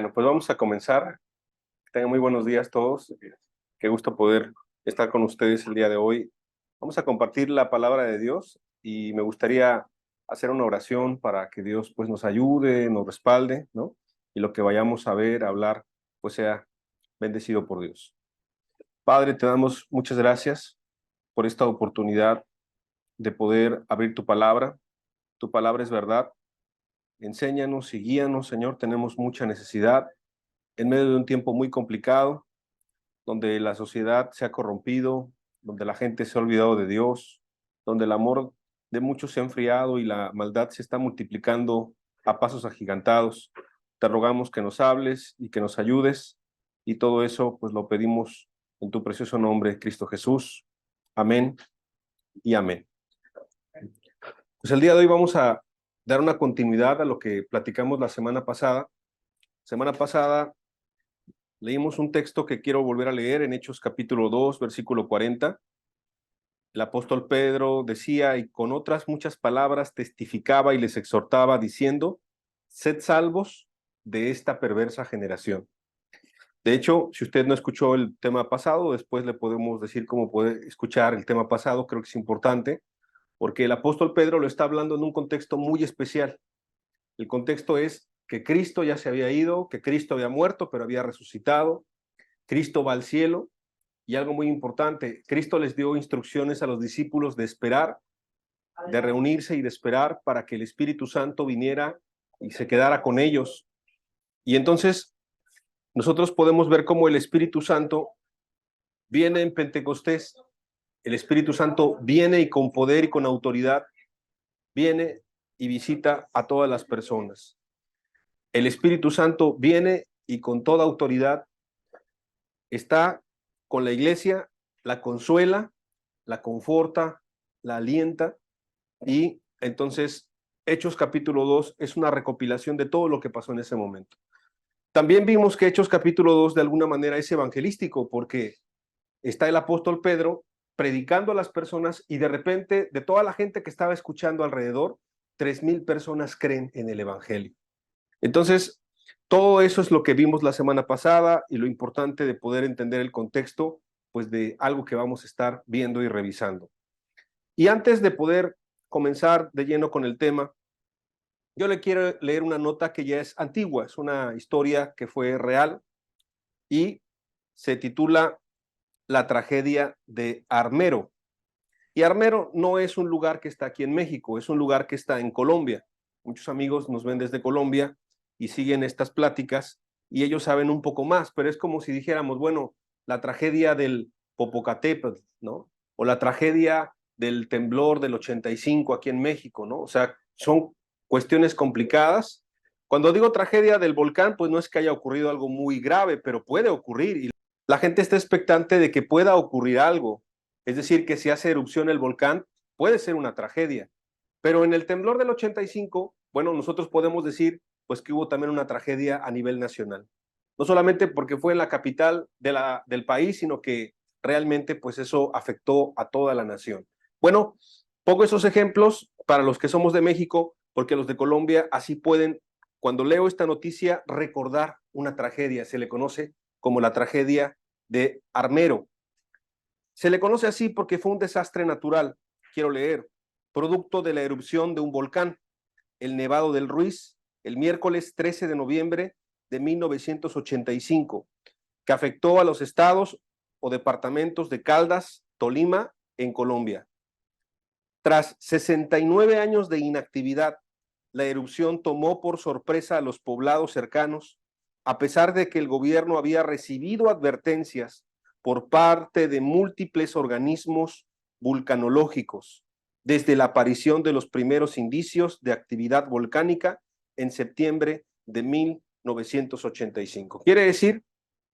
Bueno, pues vamos a comenzar. Que tengan muy buenos días todos. Qué gusto poder estar con ustedes el día de hoy. Vamos a compartir la palabra de Dios y me gustaría hacer una oración para que Dios pues nos ayude, nos respalde, ¿no? Y lo que vayamos a ver, a hablar, pues sea bendecido por Dios. Padre, te damos muchas gracias por esta oportunidad de poder abrir tu palabra. Tu palabra es verdad. Enséñanos y guíanos, Señor. Tenemos mucha necesidad en medio de un tiempo muy complicado, donde la sociedad se ha corrompido, donde la gente se ha olvidado de Dios, donde el amor de muchos se ha enfriado y la maldad se está multiplicando a pasos agigantados. Te rogamos que nos hables y que nos ayudes, y todo eso pues lo pedimos en tu precioso nombre, Cristo Jesús. Amén y amén. Pues el día de hoy vamos a dar una continuidad a lo que platicamos la semana pasada. Semana pasada leímos un texto que quiero volver a leer en Hechos capítulo 2, versículo 40. El apóstol Pedro decía, y con otras muchas palabras testificaba y les exhortaba, diciendo, sed salvos de esta perversa generación. De hecho, si usted no escuchó el tema pasado, después le podemos decir cómo puede escuchar el tema pasado. Creo que es importante, porque el apóstol Pedro lo está hablando en un contexto muy especial. El contexto es que Cristo ya se había ido, que Cristo había muerto, pero había resucitado. Cristo va al cielo. Y algo muy importante, Cristo les dio instrucciones a los discípulos de esperar, de reunirse y de esperar para que el Espíritu Santo viniera y se quedara con ellos. Y entonces nosotros podemos ver cómo el Espíritu Santo viene en Pentecostés. El Espíritu Santo viene y con poder y con autoridad viene y visita a todas las personas. El Espíritu Santo viene y con toda autoridad está con la iglesia, la consuela, la conforta, la alienta, y entonces Hechos capítulo 2 es una recopilación de todo lo que pasó en ese momento. También vimos que Hechos capítulo 2 de alguna manera es evangelístico, porque está el apóstol Pedro predicando a las personas y de repente de toda la gente que estaba escuchando alrededor, 3,000 personas creen en el evangelio. Entonces, todo eso es lo que vimos la semana pasada y lo importante de poder entender el contexto, pues de algo que vamos a estar viendo y revisando. Y antes de poder comenzar de lleno con el tema, yo le quiero leer una nota que ya es antigua, es una historia que fue real y se titula La tragedia de Armero. Y Armero no es un lugar que está aquí en México, es un lugar que está en Colombia. Muchos amigos nos ven desde Colombia y siguen estas pláticas y ellos saben un poco más, pero es como si dijéramos, bueno, la tragedia del Popocatépetl, ¿no? O la tragedia del temblor del 85 aquí en México, ¿no? O sea, son cuestiones complicadas. Cuando digo tragedia del volcán, pues no es que haya ocurrido algo muy grave, pero puede ocurrir y la gente está expectante de que pueda ocurrir algo. Es decir, que si hace erupción el volcán, puede ser una tragedia. Pero en el temblor del 85, bueno, nosotros podemos decir pues que hubo también una tragedia a nivel nacional. No solamente porque fue en la capital del país, sino que realmente pues eso afectó a toda la nación. Bueno, pongo esos ejemplos para los que somos de México, porque los de Colombia así pueden, cuando leo esta noticia, recordar una tragedia. Se le conoce como la tragedia de Armero. Se le conoce así porque fue un desastre natural, quiero leer, producto de la erupción de un volcán, el Nevado del Ruiz, el miércoles 13 de noviembre de 1985, que afectó a los estados o departamentos de Caldas, Tolima, en Colombia. Tras 69 años de inactividad, la erupción tomó por sorpresa a los poblados cercanos, a pesar de que el gobierno había recibido advertencias por parte de múltiples organismos vulcanológicos, desde la aparición de los primeros indicios de actividad volcánica en septiembre de 1985. Quiere decir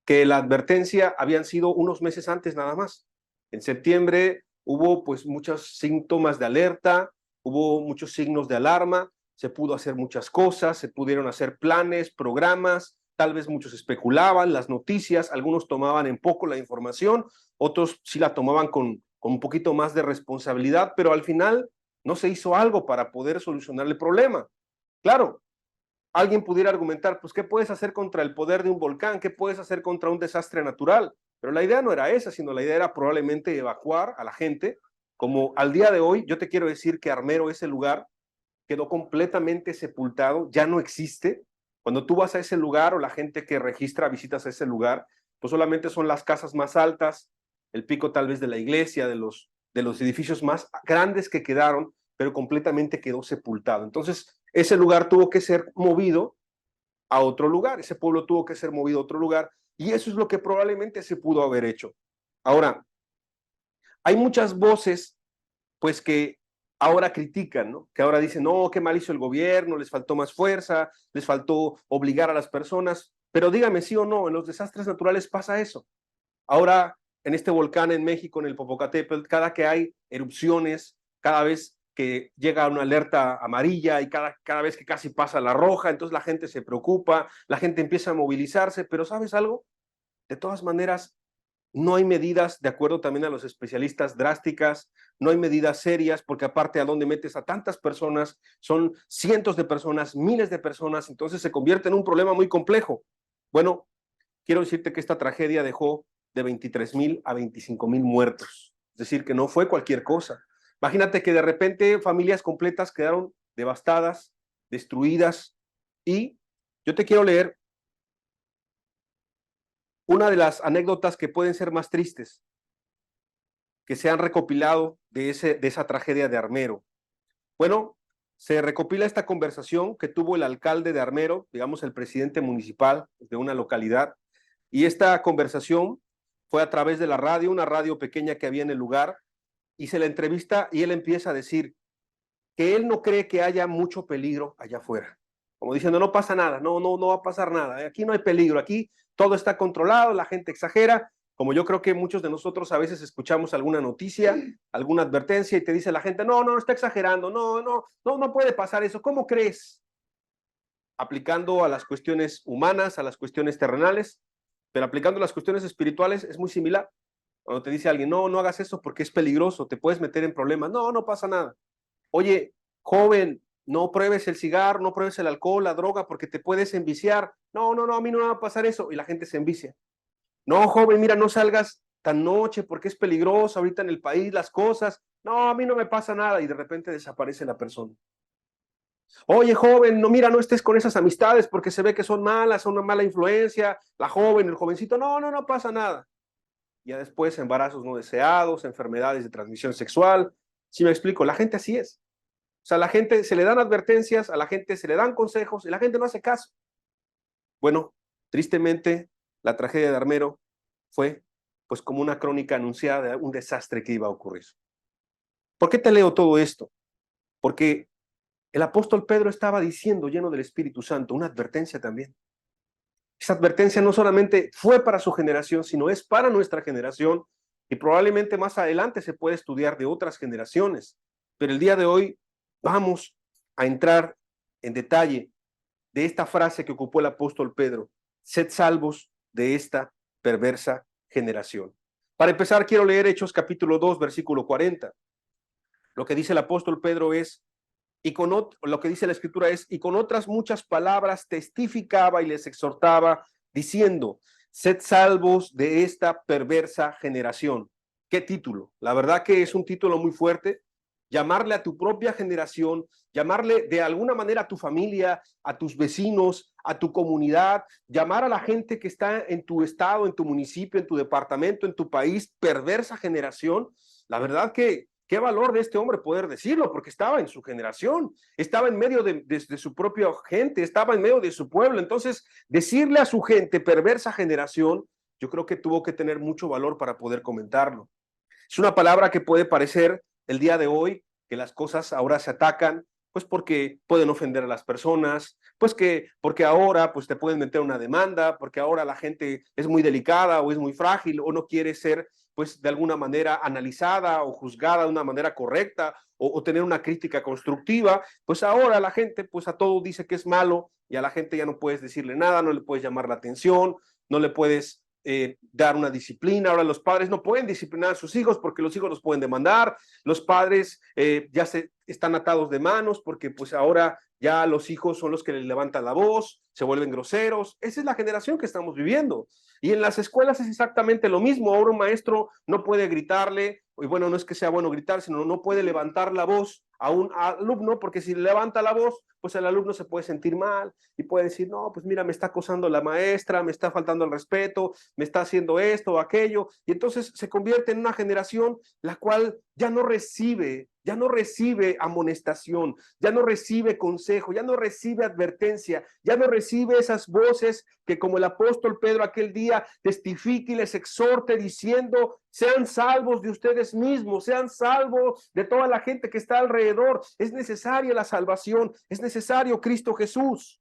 que la advertencia habían sido unos meses antes nada más. En septiembre hubo pues muchos síntomas de alerta, hubo muchos signos de alarma, se pudo hacer muchas cosas, se pudieron hacer planes, programas, tal vez muchos especulaban, las noticias, algunos tomaban en poco la información, otros sí la tomaban con un poquito más de responsabilidad, pero al final no se hizo algo para poder solucionar el problema. Claro, alguien pudiera argumentar, pues, ¿qué puedes hacer contra el poder de un volcán? ¿Qué puedes hacer contra un desastre natural? Pero la idea no era esa, sino la idea era probablemente evacuar a la gente. Como al día de hoy, yo te quiero decir que Armero, ese lugar, quedó completamente sepultado, ya no existe. Cuando tú vas a ese lugar o la gente que registra visitas a ese lugar, pues solamente son las casas más altas, el pico tal vez de la iglesia, de los edificios más grandes que quedaron, pero completamente quedó sepultado. Entonces, ese lugar tuvo que ser movido a otro lugar, ese pueblo tuvo que ser movido a otro lugar, y eso es lo que probablemente se pudo haber hecho. Ahora, hay muchas voces, pues, que ahora critican, ¿no? Que ahora dicen, no, qué mal hizo el gobierno, les faltó más fuerza, les faltó obligar a las personas, pero dígame sí o no, en los desastres naturales pasa eso. Ahora, en este volcán en México, en el Popocatépetl, cada que hay erupciones, cada vez que llega una alerta amarilla y cada vez que casi pasa la roja, entonces la gente se preocupa, la gente empieza a movilizarse, pero ¿sabes algo? De todas maneras, no hay medidas, de acuerdo también a los especialistas, drásticas, no hay medidas serias, porque aparte a dónde metes a tantas personas, son cientos de personas, miles de personas, entonces se convierte en un problema muy complejo. Bueno, quiero decirte que esta tragedia dejó de 23,000 a 25,000 muertos, es decir, que no fue cualquier cosa. Imagínate que de repente familias completas quedaron devastadas, destruidas, y yo te quiero leer una de las anécdotas que pueden ser más tristes, que se han recopilado de esa tragedia de Armero. Bueno, se recopila esta conversación que tuvo el alcalde de Armero, digamos el presidente municipal de una localidad, y esta conversación fue a través de la radio, una radio pequeña que había en el lugar, y se le entrevista y él empieza a decir que él no cree que haya mucho peligro allá afuera. Como diciendo, no pasa nada, no va a pasar nada, aquí no hay peligro, aquí todo está controlado, la gente exagera, como yo creo que muchos de nosotros a veces escuchamos alguna noticia, alguna advertencia y te dice la gente, no, está exagerando, no puede pasar eso, ¿cómo crees? Aplicando a las cuestiones humanas, a las cuestiones terrenales, pero aplicando a las cuestiones espirituales es muy similar. Cuando te dice alguien, no hagas eso porque es peligroso, te puedes meter en problemas, no pasa nada. Oye, joven, no pruebes el cigarro, no pruebes el alcohol, la droga, porque te puedes enviciar. No, a mí no me va a pasar eso. Y la gente se envicia. No, joven, mira, no salgas tan noche porque es peligroso ahorita en el país, las cosas. No, a mí no me pasa nada. Y de repente desaparece la persona. Oye, joven, no, mira, no estés con esas amistades porque se ve que son malas, son una mala influencia. La joven, el jovencito, no pasa nada. Ya después embarazos no deseados, enfermedades de transmisión sexual. ¿Sí me explico? La gente así es. O sea, a la gente se le dan advertencias, a la gente se le dan consejos y la gente no hace caso. Bueno, tristemente, la tragedia de Armero fue pues como una crónica anunciada de un desastre que iba a ocurrir. ¿Por qué te leo todo esto? Porque el apóstol Pedro estaba diciendo, lleno del Espíritu Santo, una advertencia también. Esa advertencia no solamente fue para su generación, sino es para nuestra generación y probablemente más adelante se puede estudiar de otras generaciones. Pero el día de hoy vamos a entrar en detalle de esta frase que ocupó el apóstol Pedro: sed salvos de esta perversa generación. Para empezar, quiero leer Hechos capítulo 2, versículo 40. Lo que dice el apóstol Pedro es, lo que dice la escritura es, y con otras muchas palabras testificaba y les exhortaba, diciendo, sed salvos de esta perversa generación. ¿Qué título? La verdad que es un título muy fuerte. Llamarle a tu propia generación, llamarle de alguna manera a tu familia, a tus vecinos, a tu comunidad, llamar a la gente que está en tu estado, en tu municipio, en tu departamento, en tu país, perversa generación. La verdad que qué valor de este hombre poder decirlo, porque estaba en su generación, estaba en medio de su propia gente, estaba en medio de su pueblo. Entonces, decirle a su gente perversa generación, yo creo que tuvo que tener mucho valor para poder comentarlo. Es una palabra que puede parecer el día de hoy que las cosas ahora se atacan, pues porque pueden ofender a las personas, pues que porque ahora pues te pueden meter una demanda, porque ahora la gente es muy delicada o es muy frágil o no quiere ser pues de alguna manera analizada o juzgada de una manera correcta o tener una crítica constructiva, pues ahora la gente pues a todo dice que es malo y a la gente ya no puedes decirle nada, no le puedes llamar la atención, no le puedes dar una disciplina. Ahora los padres no pueden disciplinar a sus hijos porque los hijos los pueden demandar. Los padres ya se están atados de manos porque pues ahora ya los hijos son los que les levantan la voz, se vuelven groseros. Esa es la generación que estamos viviendo. Y en las escuelas es exactamente lo mismo. Ahora un maestro no puede gritarle, y bueno, no es que sea bueno gritar, sino no puede levantar la voz a un alumno, porque si levanta la voz, pues el alumno se puede sentir mal y puede decir, no, pues mira, me está acosando la maestra, me está faltando el respeto, me está haciendo esto o aquello, y entonces se convierte en una generación la cual ya no recibe amonestación, ya no recibe consejo, ya no recibe advertencia, ya no recibe esas voces que como el apóstol Pedro aquel día testifica y les exhorte diciendo, sean salvos de ustedes mismos, sean salvos de toda la gente que está alrededor. Es necesaria la salvación, es necesario Cristo Jesús.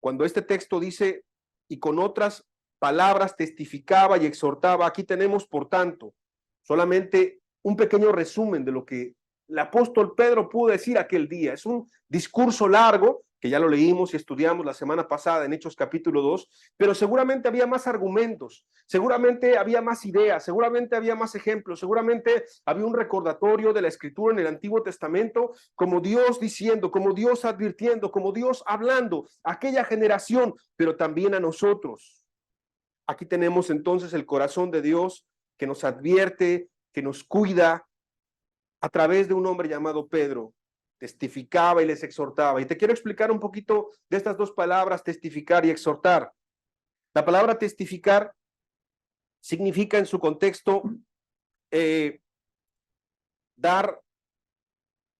Cuando este texto dice, y con otras palabras testificaba y exhortaba, aquí tenemos, por tanto, solamente un pequeño resumen de lo que el apóstol Pedro pudo decir aquel día. Es un discurso largo, que ya lo leímos y estudiamos la semana pasada en Hechos capítulo 2, pero seguramente había más argumentos, seguramente había más ideas, seguramente había más ejemplos, seguramente había un recordatorio de la escritura en el Antiguo Testamento, como Dios diciendo, como Dios advirtiendo, como Dios hablando a aquella generación, pero también a nosotros. Aquí tenemos entonces el corazón de Dios que nos advierte, que nos cuida a través de un hombre llamado Pedro. Testificaba y les exhortaba. Y te quiero explicar un poquito de estas dos palabras, testificar y exhortar. La palabra testificar significa en su contexto dar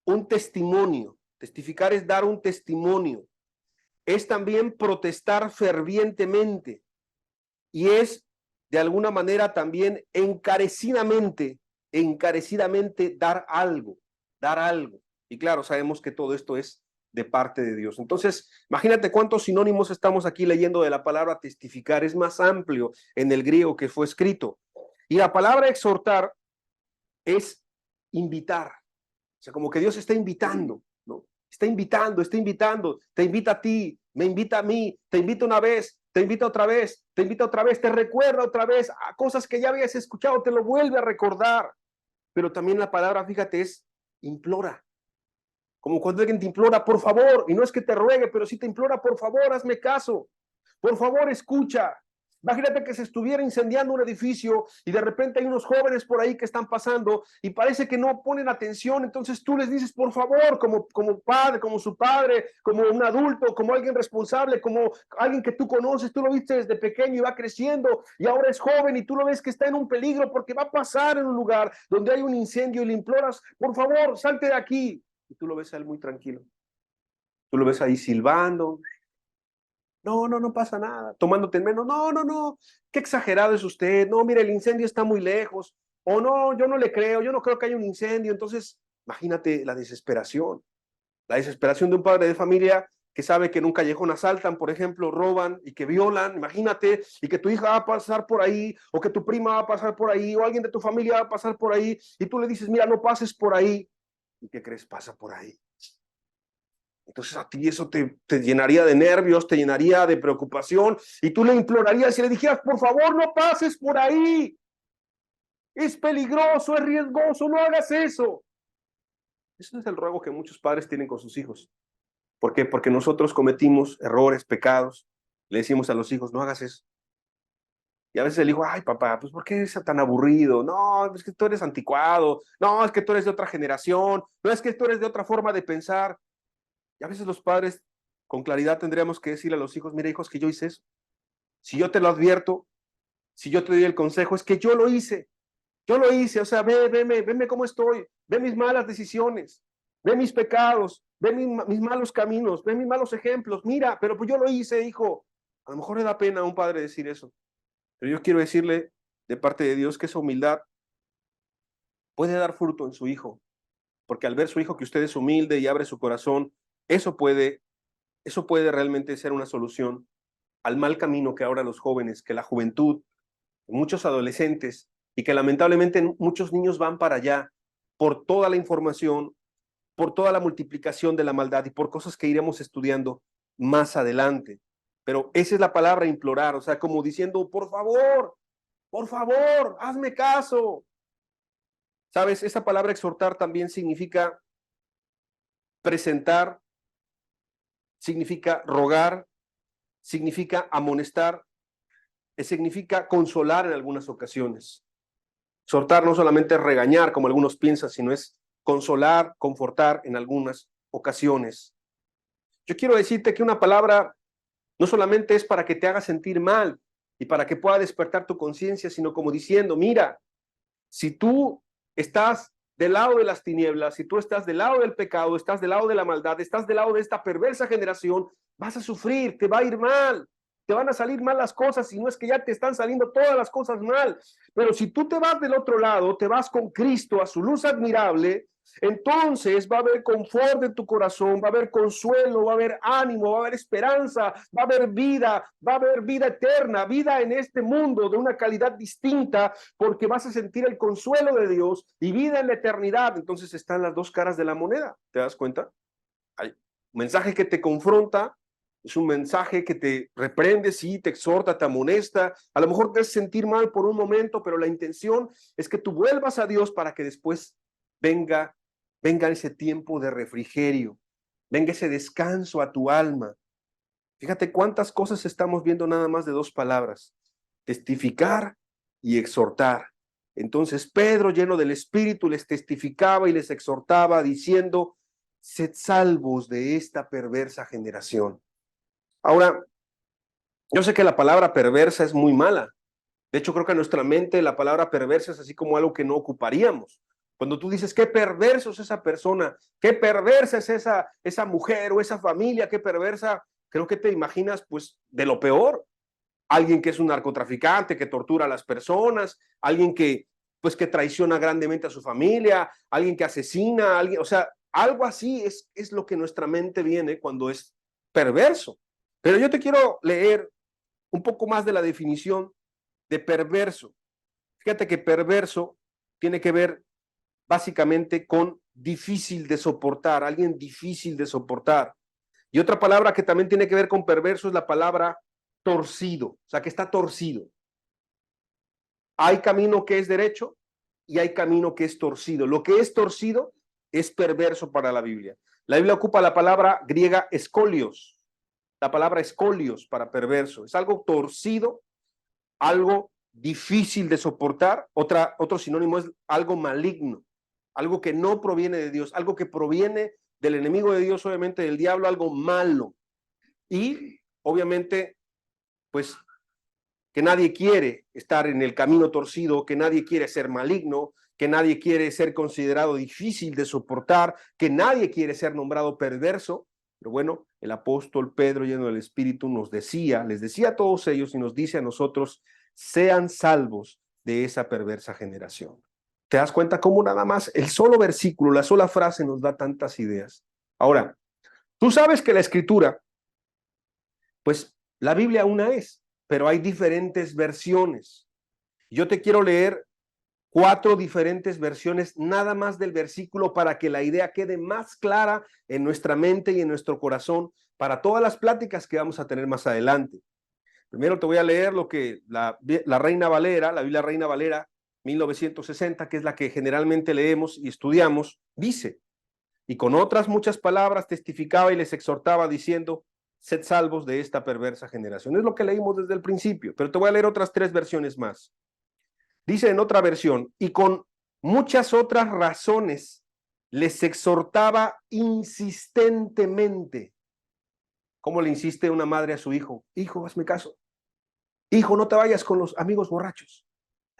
un testimonio. Testificar es dar un testimonio. Es también protestar fervientemente y es de alguna manera también encarecidamente dar algo, dar algo. Y claro, sabemos que todo esto es de parte de Dios. Entonces, imagínate cuántos sinónimos estamos aquí leyendo de la palabra testificar. Es más amplio en el griego que fue escrito. Y la palabra exhortar es invitar. O sea, como que Dios está invitando, ¿no? Está invitando, te invita a ti, me invita a mí, te invita una vez, te invita otra vez, te invita otra vez, te recuerda otra vez a cosas que ya habías escuchado, te lo vuelve a recordar. Pero también la palabra, fíjate, es implora. Como cuando alguien te implora, por favor, y no es que te ruegue, pero sí te implora, por favor, hazme caso, por favor, escucha. Imagínate que se estuviera incendiando un edificio y de repente hay unos jóvenes por ahí que están pasando y parece que no ponen atención, entonces tú les dices, por favor, como padre, como su padre, como un adulto, como alguien responsable, como alguien que tú conoces, tú lo viste desde pequeño y va creciendo y ahora es joven y tú lo ves que está en un peligro porque va a pasar en un lugar donde hay un incendio y le imploras, por favor, salte de aquí. Y tú lo ves a él muy tranquilo. Tú lo ves ahí silbando. No, no, no pasa nada. Tomándote en menos. No, no, no. Qué exagerado es usted. No, mire, el incendio está muy lejos. O no, yo no le creo. Yo no creo que haya un incendio. Entonces, imagínate la desesperación. La desesperación de un padre de familia que sabe que en un callejón asaltan, por ejemplo, roban y que violan. Imagínate, y que tu hija va a pasar por ahí, o que tu prima va a pasar por ahí, o alguien de tu familia va a pasar por ahí, y tú le dices, mira, no pases por ahí. ¿Y qué crees? Pasa por ahí. Entonces a ti eso te llenaría de nervios, te llenaría de preocupación y tú le implorarías y le dijeras, por favor, no pases por ahí. Es peligroso, es riesgoso, no hagas eso. Ese es el ruego que muchos padres tienen con sus hijos. ¿Por qué? Porque nosotros cometimos errores, pecados. Le decimos a los hijos, no hagas eso. Y a veces el hijo, ay papá, pues ¿por qué eres tan aburrido? No, es que tú eres anticuado. No, es que tú eres de otra generación. No, es que tú eres de otra forma de pensar. Y a veces los padres con claridad tendríamos que decirle a los hijos, mira hijos, que yo hice eso. Si yo te lo advierto, si yo te doy el consejo, es que yo lo hice. Yo lo hice, o sea, veme cómo estoy, ve mis malas decisiones, ve mis pecados, ve mis malos caminos, ve mis malos ejemplos, mira, pero pues yo lo hice, hijo. A lo mejor le da pena a un padre decir eso, pero yo quiero decirle de parte de Dios que esa humildad puede dar fruto en su hijo, porque al ver su hijo que usted es humilde y abre su corazón, eso puede, eso puede realmente ser una solución al mal camino que ahora los jóvenes, que la juventud, muchos adolescentes y que lamentablemente muchos niños van para allá por toda la información, por toda la multiplicación de la maldad y por cosas que iremos estudiando más adelante. Pero esa es la palabra implorar, o sea, como diciendo, por favor, hazme caso. ¿Sabes? Esa palabra exhortar también significa presentar, significa rogar, significa amonestar, significa consolar en algunas ocasiones. Exhortar no solamente es regañar, como algunos piensan, sino es consolar, confortar en algunas ocasiones. Yo quiero decirte que una palabra no solamente es para que te haga sentir mal y para que pueda despertar tu conciencia, sino como diciendo, mira, si tú estás del lado de las tinieblas, si tú estás del lado del pecado, estás del lado de la maldad, estás del lado de esta perversa generación, vas a sufrir, te va a ir mal, te van a salir mal las cosas, si no es que ya te están saliendo todas las cosas mal. Pero si tú te vas del otro lado, te vas con Cristo a su luz admirable, entonces va a haber confort en tu corazón, va a haber consuelo, va a haber ánimo, va a haber esperanza, va a haber vida eterna, vida en este mundo de una calidad distinta, porque vas a sentir el consuelo de Dios y vida en la eternidad. Entonces están las dos caras de la moneda, ¿te das cuenta? Hay un mensaje que te confronta, es un mensaje que te reprende, sí, te exhorta, te amonesta, a lo mejor te hace sentir mal por un momento, pero la intención es que tú vuelvas a Dios para que después venga ese tiempo de refrigerio, venga ese descanso a tu alma. Fíjate cuántas cosas estamos viendo nada más de dos palabras, testificar y exhortar. Entonces Pedro, lleno del Espíritu, les testificaba y les exhortaba diciendo, sed salvos de esta perversa generación. Ahora, yo sé que la palabra perversa es muy mala. De hecho, creo que en nuestra mente la palabra perversa es así como algo que no ocuparíamos. Cuando tú dices, qué perverso es esa persona, qué perversa es esa mujer o esa familia, qué perversa, creo que te imaginas pues de lo peor. Alguien que es un narcotraficante, que tortura a las personas, alguien que pues que traiciona grandemente a su familia, alguien que asesina, alguien, o sea, algo así es lo que nuestra mente viene cuando es perverso. Pero yo te quiero leer un poco más de la definición de perverso. Fíjate que perverso tiene que ver básicamente con difícil de soportar, alguien difícil de soportar. Y otra palabra que también tiene que ver con perverso es la palabra torcido, o sea, que está torcido. Hay camino que es derecho y hay camino que es torcido. Lo que es torcido es perverso para la Biblia. La Biblia ocupa la palabra griega escolios, la palabra escolios para perverso. Es algo torcido, algo difícil de soportar. Otro sinónimo es algo maligno, algo que no proviene de Dios, algo que proviene del enemigo de Dios, obviamente del diablo, algo malo. Y obviamente, pues, que nadie quiere estar en el camino torcido, que nadie quiere ser maligno, que nadie quiere ser considerado difícil de soportar, que nadie quiere ser nombrado perverso. Pero bueno, el apóstol Pedro, lleno del Espíritu, les decía a todos ellos y nos dice a nosotros, sean salvos de esa perversa generación. ¿Te das cuenta cómo nada más el solo versículo, la sola frase nos da tantas ideas? Ahora, tú sabes que la Escritura, pues la Biblia una es, pero hay diferentes versiones. Yo te quiero leer 4 diferentes versiones nada más del versículo para que la idea quede más clara en nuestra mente y en nuestro corazón para todas las pláticas que vamos a tener más adelante. Primero te voy a leer lo que la Reina Valera, la Biblia Reina Valera 1960, que es la que generalmente leemos y estudiamos, dice, y con otras muchas palabras testificaba y les exhortaba diciendo, sed salvos de esta perversa generación. Es lo que leímos desde el principio, pero te voy a leer otras 3 versiones más. Dice en otra versión, y con muchas otras razones les exhortaba insistentemente. ¿Cómo le insiste una madre a su hijo? Hijo, hazme caso. Hijo, no te vayas con los amigos borrachos.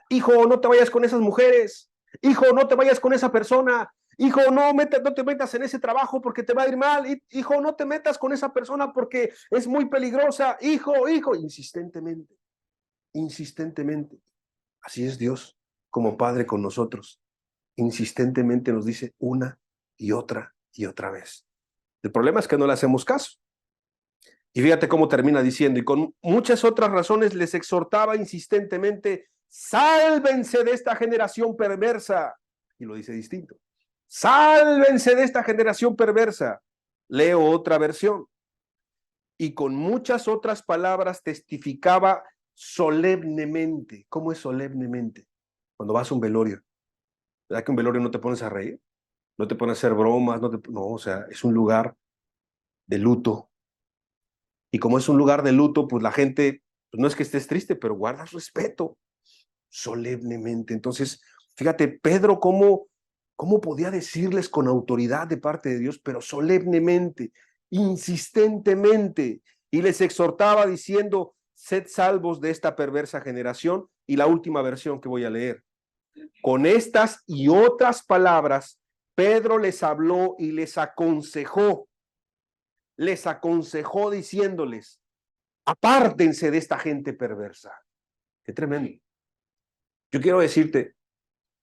Hijo, no te vayas con esas mujeres. Hijo, no te vayas con esa persona. Hijo, no te metas en ese trabajo porque te va a ir mal. Hijo, no te metas con esa persona porque es muy peligrosa. Hijo, insistentemente, insistentemente. Así es Dios como Padre con nosotros. Insistentemente nos dice una y otra vez. El problema es que no le hacemos caso. Y fíjate cómo termina diciendo, y con muchas otras razones les exhortaba insistentemente, sálvense de esta generación perversa. Y lo dice distinto. Sálvense de esta generación perversa. Leo otra versión. Y con muchas otras palabras testificaba solemnemente. ¿Cómo es solemnemente? Cuando vas a un velorio. ¿Verdad que un velorio no te pones a reír? no te ponen a hacer bromas, no, o sea, es un lugar de luto. Y como es un lugar de luto, pues la gente, pues no es que estés triste, pero guardas respeto solemnemente. Entonces, fíjate, Pedro, cómo podía decirles con autoridad de parte de Dios, pero solemnemente, insistentemente, y les exhortaba diciendo, sed salvos de esta perversa generación. Y la última versión que voy a leer. Con estas y otras palabras, Pedro les habló y les aconsejó diciéndoles, apártense de esta gente perversa. Qué tremendo. Yo quiero decirte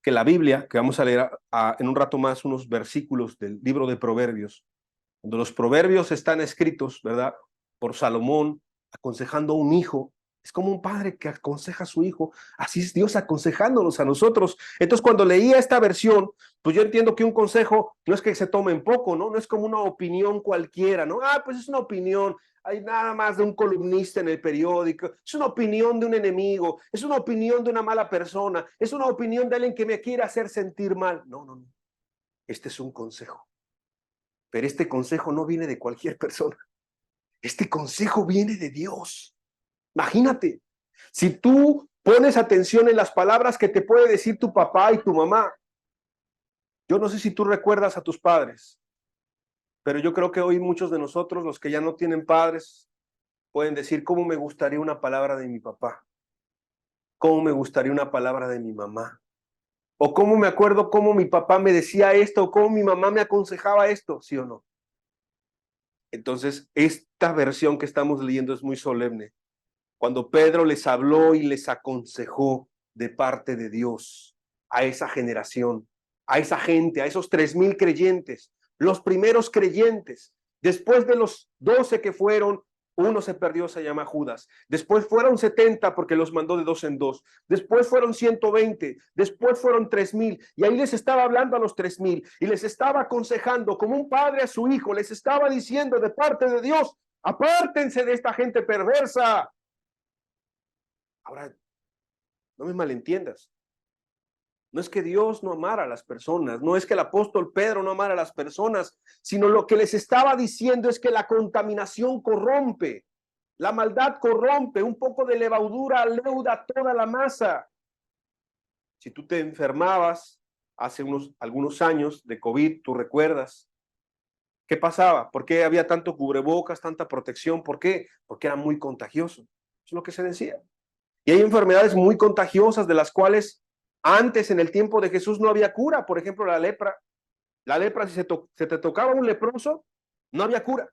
que la Biblia, que vamos a leer en un rato más unos versículos del libro de Proverbios, cuando los proverbios están escritos, ¿verdad?, por Salomón, aconsejando a un hijo, es como un padre que aconseja a su hijo, así es Dios aconsejándonos a nosotros. Entonces, cuando leía esta versión, pues yo entiendo que un consejo no es que se tome en poco, ¿no? No es como una opinión cualquiera, ¿no? Pues es una opinión, hay nada más de un columnista en el periódico, es una opinión de un enemigo, es una opinión de una mala persona, es una opinión de alguien que me quiere hacer sentir mal. No. Este es un consejo. Pero este consejo no viene de cualquier persona. Este consejo viene de Dios. Imagínate, si tú pones atención en las palabras que te puede decir tu papá y tu mamá. Yo no sé si tú recuerdas a tus padres, pero yo creo que hoy muchos de nosotros, los que ya no tienen padres, pueden decir, ¿cómo me gustaría una palabra de mi papá? ¿Cómo me gustaría una palabra de mi mamá? ¿O cómo me acuerdo cómo mi papá me decía esto? ¿O cómo mi mamá me aconsejaba esto? ¿Sí o no? Entonces, esta versión que estamos leyendo es muy solemne. Cuando Pedro les habló y les aconsejó de parte de Dios a esa generación, a esa gente, a esos 3,000 creyentes, los primeros creyentes, después de los 12 que fueron, uno se perdió, se llama Judas. Después fueron 70 porque los mandó de dos en dos. Después fueron 120. Después fueron 3,000. Y ahí les estaba hablando a los 3,000 y les estaba aconsejando como un padre a su hijo. Les estaba diciendo de parte de Dios, apártense de esta gente perversa. Ahora, no me malentiendas. No es que Dios no amara a las personas, no es que el apóstol Pedro no amara a las personas, sino lo que les estaba diciendo es que la contaminación corrompe, la maldad corrompe, un poco de levadura leuda toda la masa. Si tú te enfermabas hace algunos años de COVID, tú recuerdas, ¿qué pasaba? ¿Por qué había tanto cubrebocas, tanta protección? ¿Por qué? Porque era muy contagioso. Eso es lo que se decía. Y hay enfermedades muy contagiosas de las cuales antes, en el tiempo de Jesús, no había cura. Por ejemplo, la lepra. La lepra, si se te tocaba un leproso, no había cura.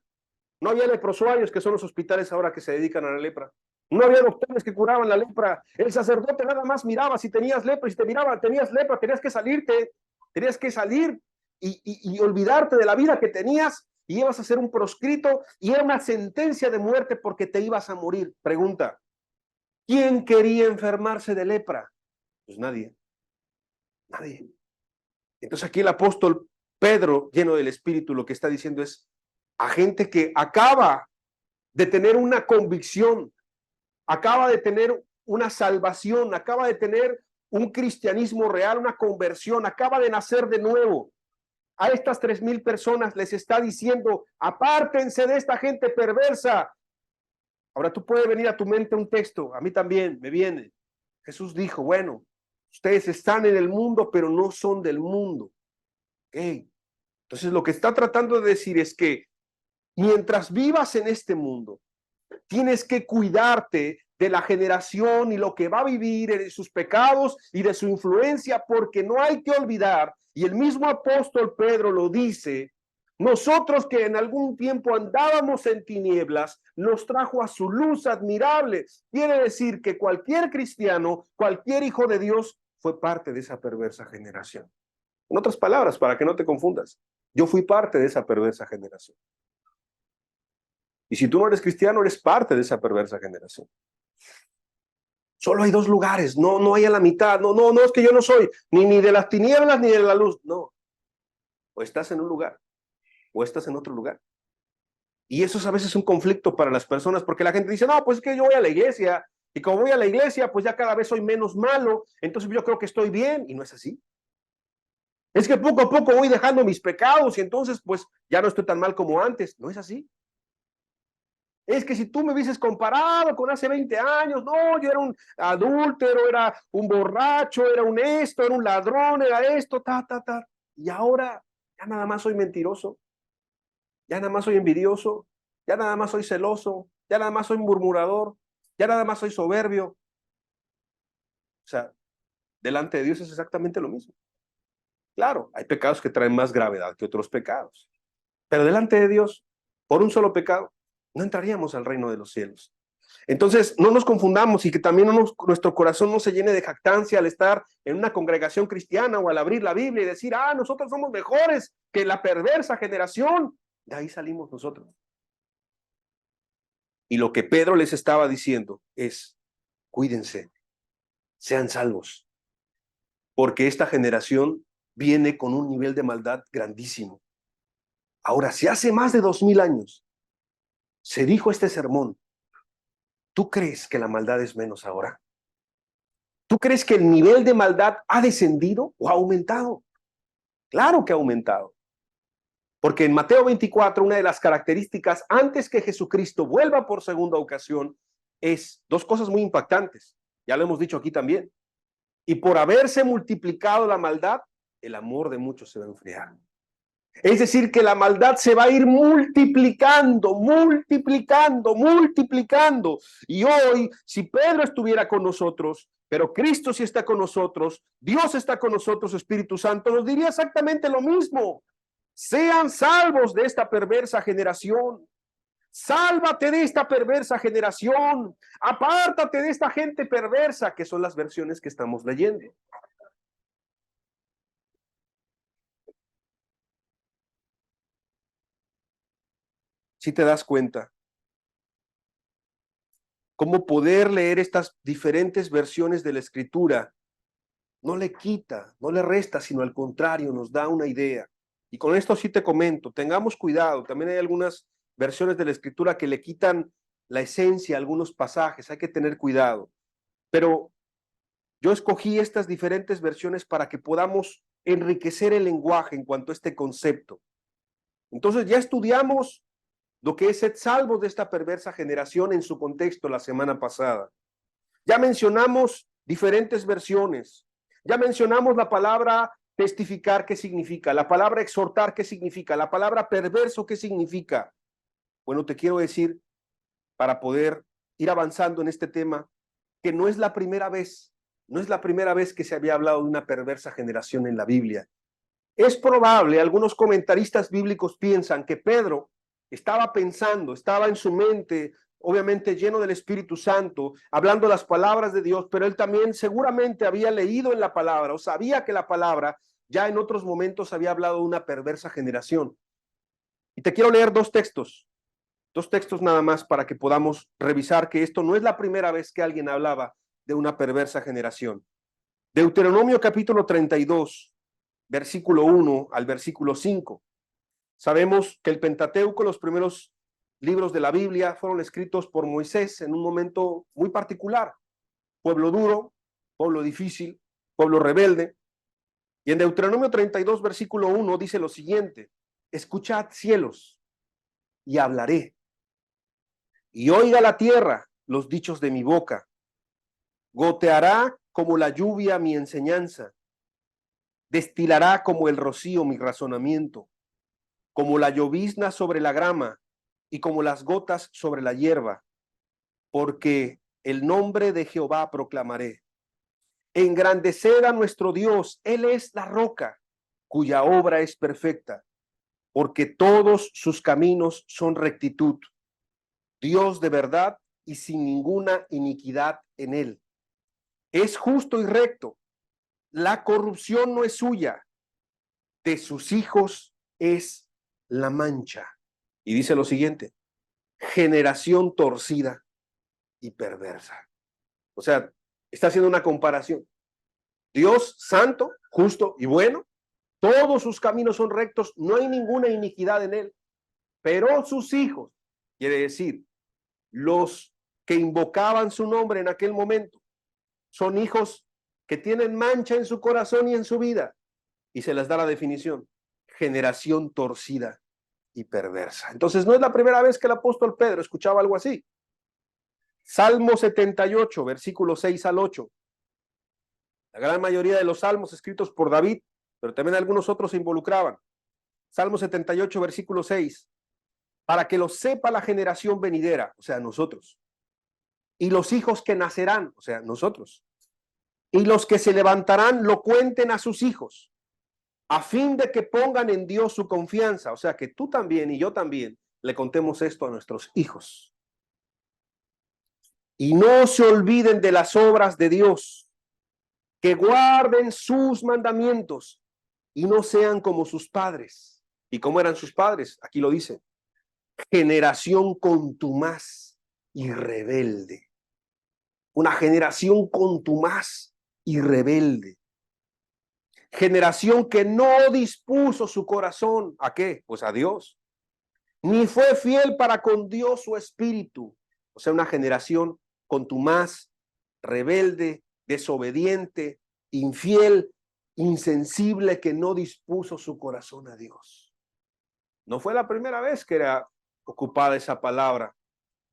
No había leprosuarios, que son los hospitales ahora que se dedican a la lepra. No había doctores que curaban la lepra. El sacerdote nada más miraba si tenías lepra. Y si te miraba, tenías lepra, tenías que salirte. Tenías que salir y olvidarte de la vida que tenías. Y ibas a ser un proscrito y era una sentencia de muerte porque te ibas a morir. Pregunta. ¿Quién quería enfermarse de lepra? Pues nadie. Entonces aquí el apóstol Pedro, lleno del Espíritu, lo que está diciendo es a gente que acaba de tener una convicción, acaba de tener una salvación, acaba de tener un cristianismo real, una conversión, acaba de nacer de nuevo. A estas 3,000 personas les está diciendo, apártense de esta gente perversa. Ahora tú puedes venir a tu mente un texto, a mí también me viene. Jesús dijo, bueno, ustedes están en el mundo, pero no son del mundo. Okay. Entonces lo que está tratando de decir es que mientras vivas en este mundo, tienes que cuidarte de la generación y lo que va a vivir en sus pecados y de su influencia, porque no hay que olvidar, y el mismo apóstol Pedro lo dice, nosotros que en algún tiempo andábamos en tinieblas, nos trajo a su luz admirable. Quiere decir que cualquier cristiano, cualquier hijo de Dios, fue parte de esa perversa generación. En otras palabras, para que no te confundas, yo fui parte de esa perversa generación. Y si tú no eres cristiano, eres parte de esa perversa generación. Solo hay dos lugares, no hay a la mitad. No, es que yo no soy ni de las tinieblas ni de la luz. No, o estás en un lugar o estás en otro lugar. Y eso es a veces un conflicto para las personas, porque la gente dice, no, pues es que yo voy a la iglesia, y como voy a la iglesia, pues ya cada vez soy menos malo, entonces yo creo que estoy bien, y no es así. Es que poco a poco voy dejando mis pecados y entonces pues ya no estoy tan mal como antes. No es así. Es que si tú me hubieses comparado con hace 20 años, no, yo era un adúltero, era un borracho, era un esto, era un ladrón, era esto, y ahora ya nada más soy mentiroso, ya nada más soy envidioso, ya nada más soy celoso, ya nada más soy murmurador, ya nada más soy soberbio. O sea, delante de Dios es exactamente lo mismo. Claro, hay pecados que traen más gravedad que otros pecados, pero delante de Dios, por un solo pecado, no entraríamos al reino de los cielos. Entonces, no nos confundamos y que también nuestro corazón no se llene de jactancia al estar en una congregación cristiana o al abrir la Biblia y decir, nosotros somos mejores que la perversa generación. De ahí salimos nosotros. Y lo que Pedro les estaba diciendo es, cuídense, sean salvos, porque esta generación viene con un nivel de maldad grandísimo. Ahora, si hace más de 2000 años se dijo este sermón, ¿tú crees que la maldad es menos ahora? ¿Tú crees que el nivel de maldad ha descendido o ha aumentado? Claro que ha aumentado. Porque en Mateo 24, una de las características antes que Jesucristo vuelva por segunda ocasión es dos cosas muy impactantes. Ya lo hemos dicho aquí también. Y por haberse multiplicado la maldad, el amor de muchos se va a enfriar. Es decir, que la maldad se va a ir multiplicando, multiplicando, multiplicando. Y hoy, si Pedro estuviera con nosotros, pero Cristo sí está con nosotros, Dios está con nosotros, Espíritu Santo, nos diría exactamente lo mismo. Sean salvos de esta perversa generación. Sálvate de esta perversa generación. Apártate de esta gente perversa, que son las versiones que estamos leyendo. Si te das cuenta, cómo poder leer estas diferentes versiones de la Escritura no le quita, no le resta, sino al contrario, nos da una idea. Y con esto sí te comento, tengamos cuidado, también hay algunas versiones de la Escritura que le quitan la esencia a algunos pasajes, hay que tener cuidado. Pero yo escogí estas diferentes versiones para que podamos enriquecer el lenguaje en cuanto a este concepto. Entonces ya estudiamos lo que es ser salvos de esta perversa generación en su contexto la semana pasada. Ya mencionamos diferentes versiones. Ya mencionamos la palabra testificar, ¿qué significa? La palabra exhortar, ¿qué significa? La palabra perverso, ¿qué significa? Bueno, te quiero decir, para poder ir avanzando en este tema, que no es la primera vez, no es la primera vez que se había hablado de una perversa generación en la Biblia. Es probable, algunos comentaristas bíblicos piensan que Pedro estaba pensando, estaba en su mente, obviamente lleno del Espíritu Santo, hablando las palabras de Dios, pero él también seguramente había leído en la palabra o sabía que la palabra ya en otros momentos había hablado de una perversa generación. Y te quiero leer dos textos nada más para que podamos revisar que esto no es la primera vez que alguien hablaba de una perversa generación. Deuteronomio capítulo 32, versículo 1 al versículo 5. Sabemos que el Pentateuco, los primeros libros de la Biblia, fueron escritos por Moisés en un momento muy particular. Pueblo duro, pueblo difícil, pueblo rebelde. Y en Deuteronomio 32, versículo 1 dice lo siguiente: escuchad cielos y hablaré, y oiga la tierra los dichos de mi boca. Goteará como la lluvia mi enseñanza, destilará como el rocío mi razonamiento, como la llovizna sobre la grama y como las gotas sobre la hierba, porque el nombre de Jehová proclamaré. Engrandeced a nuestro Dios, Él es la roca, cuya obra es perfecta, porque todos sus caminos son rectitud. Dios de verdad y sin ninguna iniquidad en él. Es justo y recto. La corrupción no es suya. De sus hijos es la mancha. Y dice lo siguiente: generación torcida y perversa. O sea, está haciendo una comparación. Dios santo, justo y bueno, todos sus caminos son rectos, no hay ninguna iniquidad en él. Pero sus hijos, quiere decir, los que invocaban su nombre en aquel momento, son hijos que tienen mancha en su corazón y en su vida. y se les da la definición: generación torcida y perversa. Entonces no es la primera vez que el apóstol Pedro escuchaba algo así. Salmo 78, versículos 6 al 8. La gran mayoría de los salmos escritos por David, pero también algunos otros se involucraban. Salmo 78, versículo 6. Para que lo sepa la generación venidera, o sea, nosotros, y los hijos que nacerán, o sea, nosotros, y los que se levantarán lo cuenten a sus hijos, a fin de que pongan en Dios su confianza, o sea, que tú también y yo también le contemos esto a nuestros hijos. Y no se olviden de las obras de Dios, que guarden sus mandamientos y no sean como sus padres. ¿Y cómo eran sus padres? Aquí lo dice: generación contumaz y rebelde. Una generación contumaz y rebelde. Generación que no dispuso su corazón, ¿a qué? Pues a Dios. Ni fue fiel para con Dios su espíritu. O sea, una generación contumaz, rebelde, desobediente, infiel, insensible, que no dispuso su corazón a Dios. No fue la primera vez que era ocupada esa palabra.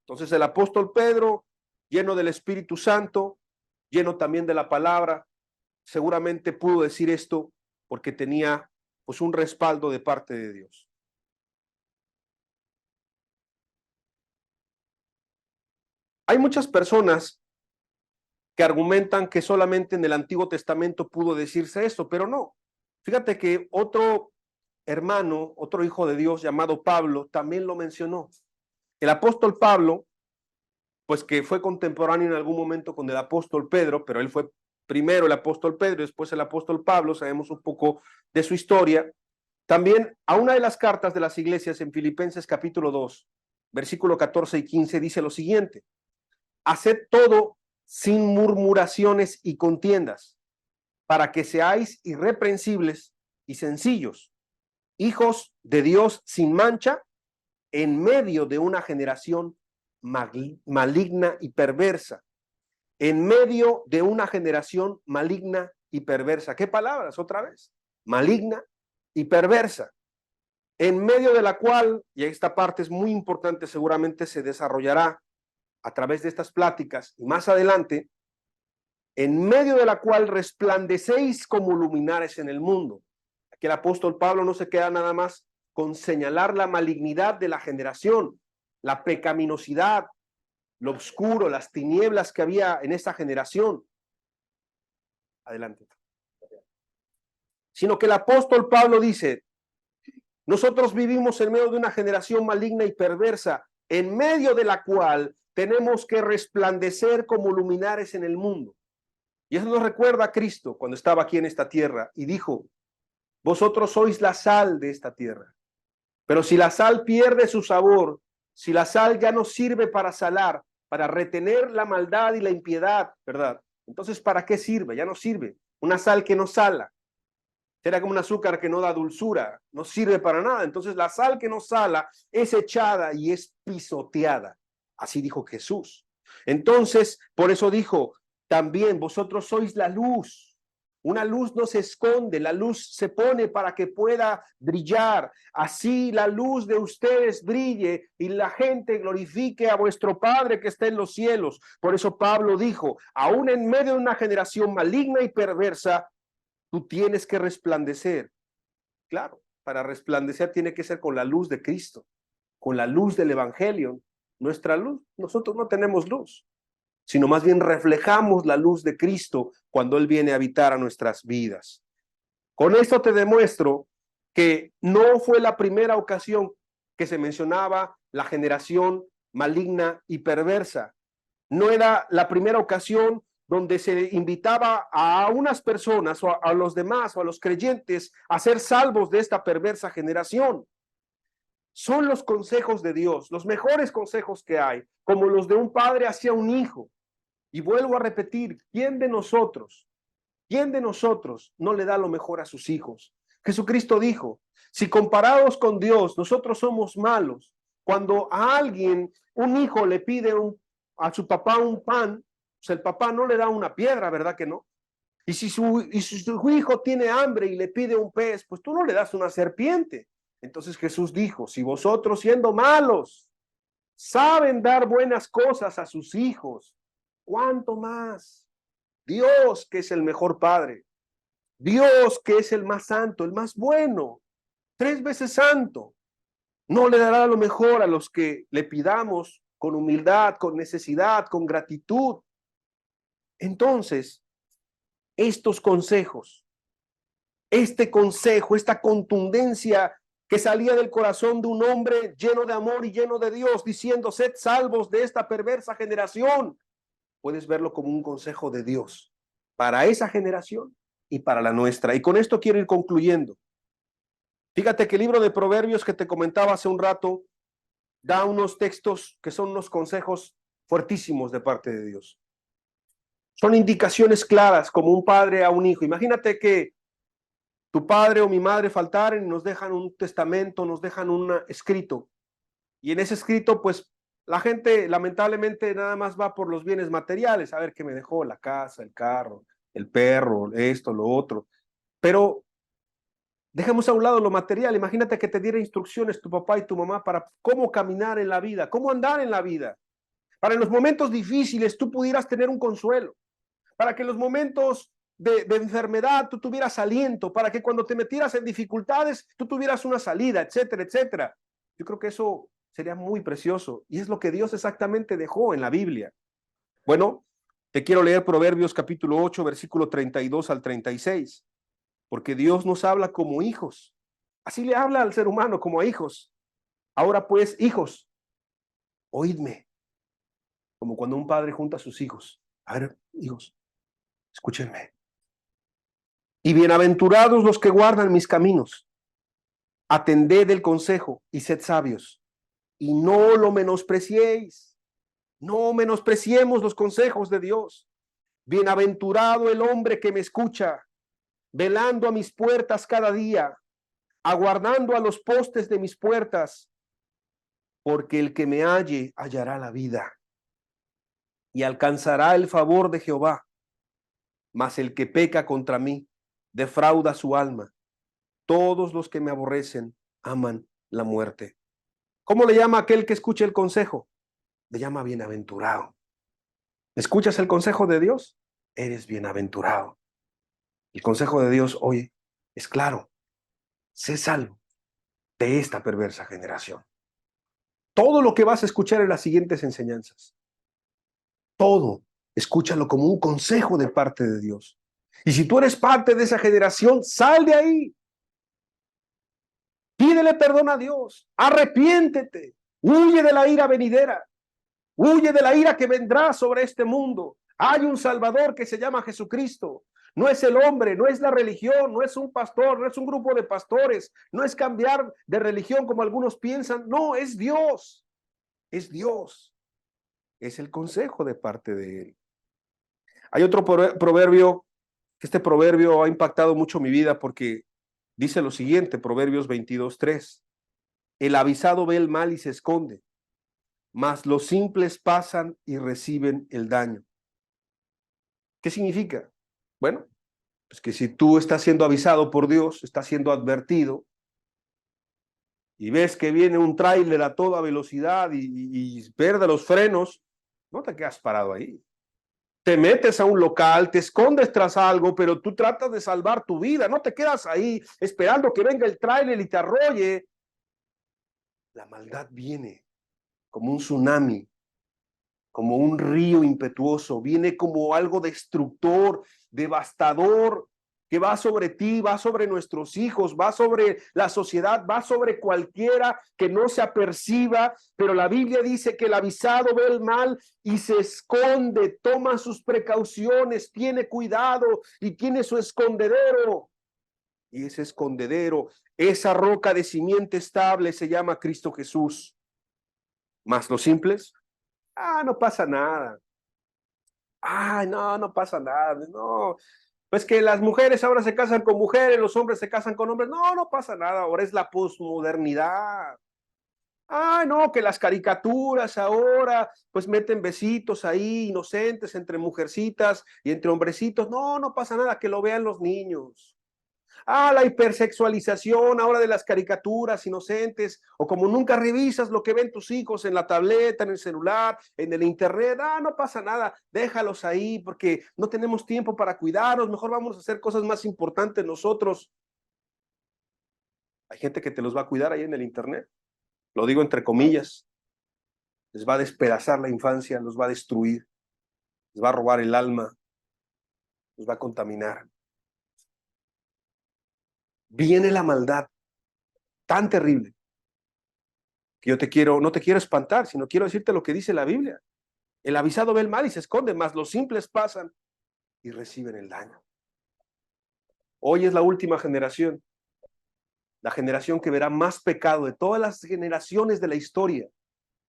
Entonces el apóstol Pedro, lleno del Espíritu Santo, lleno también de la palabra, seguramente pudo decir esto porque tenía pues un respaldo de parte de Dios. Hay muchas personas que argumentan que solamente en el Antiguo Testamento pudo decirse esto, pero no. Fíjate que otro hermano, otro hijo de Dios llamado Pablo, también lo mencionó. El apóstol Pablo, pues que fue contemporáneo en algún momento con el apóstol Pedro, pero él fue primero el apóstol Pedro, después el apóstol Pablo, sabemos un poco de su historia. También a una de las cartas de las iglesias en Filipenses capítulo 2, versículo 14 y 15 dice lo siguiente: haced todo sin murmuraciones y contiendas, para que seáis irreprensibles y sencillos, hijos de Dios sin mancha, en medio de una generación maligna y perversa. En medio de una generación maligna y perversa. ¿Qué palabras otra vez? Maligna y perversa. En medio de la cual, y esta parte es muy importante, seguramente se desarrollará a través de estas pláticas y más adelante, en medio de la cual resplandecéis como luminares en el mundo. Aquí el apóstol Pablo no se queda nada más con señalar la malignidad de la generación, la pecaminosidad, lo oscuro, las tinieblas que había en esta generación. Adelante. Sino que el apóstol Pablo dice: nosotros vivimos en medio de una generación maligna y perversa, en medio de la cual tenemos que resplandecer como luminares en el mundo. Y eso nos recuerda a Cristo cuando estaba aquí en esta tierra y dijo: vosotros sois la sal de esta tierra. Pero si la sal pierde su sabor, si la sal ya no sirve para salar, para retener la maldad y la impiedad, ¿verdad? Entonces, ¿para qué sirve? Ya no sirve. Una sal que no sala. Será como un azúcar que no da dulzura, no sirve para nada. Entonces, la sal que no sala es echada y es pisoteada. Así dijo Jesús. Entonces, por eso dijo, también vosotros sois la luz. Una luz no se esconde, la luz se pone para que pueda brillar. Así la luz de ustedes brille y la gente glorifique a vuestro Padre que está en los cielos. Por eso Pablo dijo, aún en medio de una generación maligna y perversa, tú tienes que resplandecer. Claro, para resplandecer tiene que ser con la luz de Cristo, con la luz del Evangelio. Nuestra luz, nosotros no tenemos luz, sino más bien reflejamos la luz de Cristo cuando Él viene a habitar a nuestras vidas. Con esto te demuestro que no fue la primera ocasión que se mencionaba la generación maligna y perversa. No era la primera ocasión donde se invitaba a unas personas o a los demás o a los creyentes a ser salvos de esta perversa generación. Son los consejos de Dios, los mejores consejos que hay, como los de un padre hacia un hijo. Y vuelvo a repetir, ¿quién de nosotros no le da lo mejor a sus hijos? Jesucristo dijo, si comparados con Dios, nosotros somos malos. Cuando a alguien, un hijo le pide a su papá un pan, pues el papá no le da una piedra, ¿verdad que no? Y si su hijo tiene hambre y le pide un pez, pues tú no le das una serpiente. Entonces Jesús dijo, si vosotros siendo malos saben dar buenas cosas a sus hijos, ¿cuánto más Dios, que es el mejor Padre, Dios, que es el más santo, el más bueno, 3 veces santo, no le dará lo mejor a los que le pidamos con humildad, con necesidad, con gratitud? Entonces, estos consejos, este consejo, esta contundencia que salía del corazón de un hombre lleno de amor y lleno de Dios, diciendo, sed salvos de esta perversa generación, puedes verlo como un consejo de Dios para esa generación y para la nuestra. Y con esto quiero ir concluyendo. Fíjate que el libro de Proverbios que te comentaba hace un rato da unos textos que son unos consejos fuertísimos de parte de Dios. Son indicaciones claras como un padre a un hijo. Imagínate que tu padre o mi madre faltaren y nos dejan un testamento, nos dejan un escrito. Y en ese escrito, pues, la gente lamentablemente nada más va por los bienes materiales, a ver qué me dejó, la casa, el carro, el perro, esto, lo otro. Pero dejemos a un lado lo material. Imagínate que te diera instrucciones tu papá y tu mamá para cómo caminar en la vida, cómo andar en la vida. Para en los momentos difíciles tú pudieras tener un consuelo. Para que en los momentos de enfermedad tú tuvieras aliento. Para que cuando te metieras en dificultades tú tuvieras una salida, etcétera, etcétera. Yo creo que eso sería muy precioso. Y es lo que Dios exactamente dejó en la Biblia. Bueno, te quiero leer Proverbios capítulo 8, versículo 32 al 36. Porque Dios nos habla como hijos. Así le habla al ser humano como a hijos. Ahora pues, hijos, oídme. Como cuando un padre junta a sus hijos. A ver, hijos, escúchenme. Y bienaventurados los que guardan mis caminos. Atended el consejo y sed sabios. Y no lo menospreciéis. No menospreciemos los consejos de Dios. Bienaventurado el hombre que me escucha, velando a mis puertas cada día, aguardando a los postes de mis puertas, porque el que me halle hallará la vida y alcanzará el favor de Jehová. Mas el que peca contra mí defrauda su alma. Todos los que me aborrecen aman la muerte. ¿Cómo le llama aquel que escucha el consejo? Le llama bienaventurado. ¿Escuchas el consejo de Dios? Eres bienaventurado. El consejo de Dios hoy es claro. Sé salvo de esta perversa generación. Todo lo que vas a escuchar en las siguientes enseñanzas, todo, escúchalo como un consejo de parte de Dios. Y si tú eres parte de esa generación, sal de ahí. Pídele perdón a Dios. Arrepiéntete. Huye de la ira venidera. Huye de la ira que vendrá sobre este mundo. Hay un Salvador que se llama Jesucristo. No es el hombre, no es la religión, no es un pastor, no es un grupo de pastores, no es cambiar de religión como algunos piensan. No, es Dios. Es Dios. Es el consejo de parte de Él. Hay otro proverbio, que este proverbio ha impactado mucho mi vida porque dice lo siguiente, Proverbios 22:3. El avisado ve el mal y se esconde, mas los simples pasan y reciben el daño. ¿Qué significa? Bueno, pues que si tú estás siendo avisado por Dios, estás siendo advertido, y ves que viene un tráiler a toda velocidad y pierde los frenos, no te quedas parado ahí. Te metes a un local, te escondes tras algo, pero tú tratas de salvar tu vida, no te quedas ahí esperando que venga el tráiler y te arrolle. La maldad viene como un tsunami, como un río impetuoso, viene como algo destructor, devastador, que va sobre ti, va sobre nuestros hijos, va sobre la sociedad, va sobre cualquiera que no se aperciba, pero la Biblia dice que el avisado ve el mal y se esconde, toma sus precauciones, tiene cuidado y tiene su escondedero. Y ese escondedero, esa roca de simiente estable se llama Cristo Jesús. Más los simples, no pasa nada. No pasa nada. No, pues que las mujeres ahora se casan con mujeres, los hombres se casan con hombres. No pasa nada. Ahora es la posmodernidad. Ah, no, que las caricaturas ahora pues meten besitos ahí inocentes entre mujercitas y entre hombrecitos. No, no pasa nada, que lo vean los niños. Ah, la hipersexualización ahora de las caricaturas inocentes, o como nunca revisas lo que ven tus hijos en la tableta, en el celular, en el internet. Ah, no pasa nada, déjalos ahí porque no tenemos tiempo para cuidarlos, mejor vamos a hacer cosas más importantes nosotros. Hay gente que te los va a cuidar ahí en el internet, lo digo entre comillas, les va a despedazar la infancia, los va a destruir, les va a robar el alma, los va a contaminar. Viene la maldad tan terrible que no te quiero espantar, sino quiero decirte lo que dice la Biblia. El avisado ve el mal y se esconde, mas los simples pasan y reciben el daño. Hoy es la última generación, la generación que verá más pecado de todas las generaciones de la historia,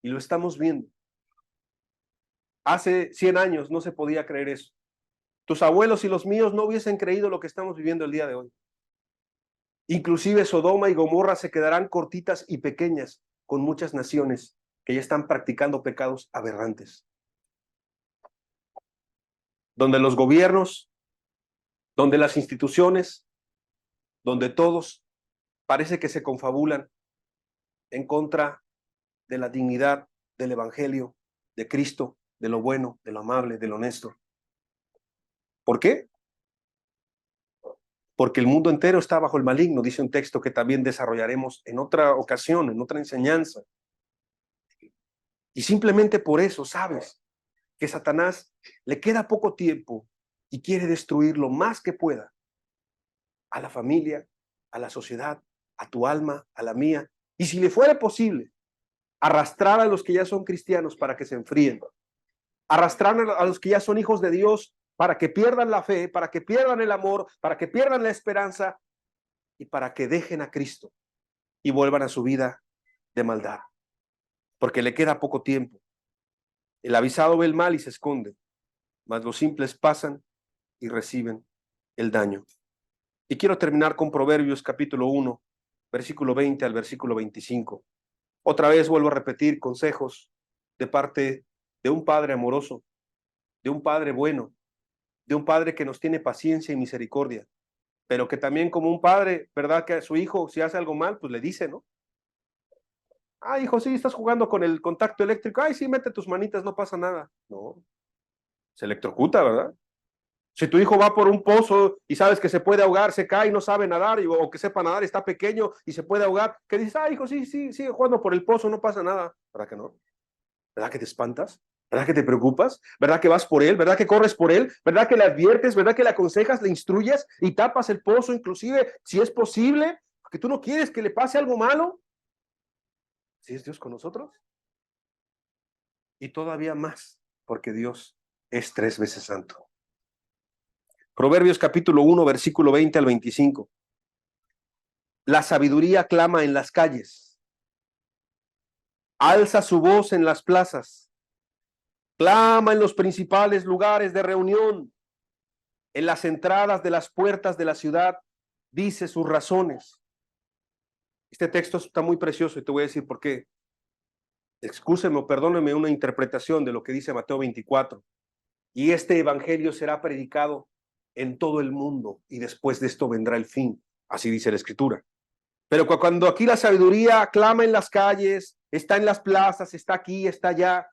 y lo estamos viendo. Hace 100 años no se podía creer eso. Tus abuelos y los míos no hubiesen creído lo que estamos viviendo el día de hoy. Inclusive Sodoma y Gomorra se quedarán cortitas y pequeñas con muchas naciones que ya están practicando pecados aberrantes. Donde los gobiernos, donde las instituciones, donde todos parece que se confabulan en contra de la dignidad del Evangelio, de Cristo, de lo bueno, de lo amable, de lo honesto. ¿Por qué? Porque el mundo entero está bajo el maligno, dice un texto que también desarrollaremos en otra ocasión, en otra enseñanza. Y simplemente por eso sabes que Satanás le queda poco tiempo y quiere destruir lo más que pueda a la familia, a la sociedad, a tu alma, a la mía. Y si le fuera posible, arrastrar a los que ya son cristianos para que se enfríen, arrastrar a los que ya son hijos de Dios para que pierdan la fe, para que pierdan el amor, para que pierdan la esperanza y para que dejen a Cristo y vuelvan a su vida de maldad. Porque le queda poco tiempo. El avisado ve el mal y se esconde, mas los simples pasan y reciben el daño. Y quiero terminar con Proverbios capítulo 1, versículo 20 al versículo 25. Otra vez vuelvo a repetir consejos de parte de un padre amoroso, de un padre bueno, de un padre que nos tiene paciencia y misericordia, pero que también como un padre, ¿verdad? Que a su hijo si hace algo mal, pues le dice, ¿no? Ah, hijo, sí, estás jugando con el contacto eléctrico. Ay, sí, mete tus manitas, no pasa nada. No, se electrocuta, ¿verdad? Si tu hijo va por un pozo y sabes que se puede ahogar, se cae y no sabe nadar, o que sepa nadar, está pequeño y se puede ahogar, que dices, ah, hijo, sí, sí, sigue jugando por el pozo, no pasa nada. ¿Verdad que no? ¿Verdad que te espantas? ¿Verdad que te preocupas? ¿Verdad que vas por él? ¿Verdad que corres por él? ¿Verdad que le adviertes? ¿Verdad que le aconsejas, le instruyes y tapas el pozo, inclusive si es posible? Porque tú no quieres que le pase algo malo. ¿Sí es Dios con nosotros? Y todavía más, porque Dios es 3 veces santo. Proverbios capítulo 1, versículo 20 al 25. La sabiduría clama en las calles, alza su voz en las plazas, clama en los principales lugares de reunión, en las entradas de las puertas de la ciudad, dice sus razones. Este texto está muy precioso y te voy a decir por qué. Excúseme o perdóneme una interpretación de lo que dice Mateo 24. Y este evangelio será predicado en todo el mundo y después de esto vendrá el fin. Así dice la Escritura. Pero cuando aquí la sabiduría clama en las calles, está en las plazas, está aquí, está allá,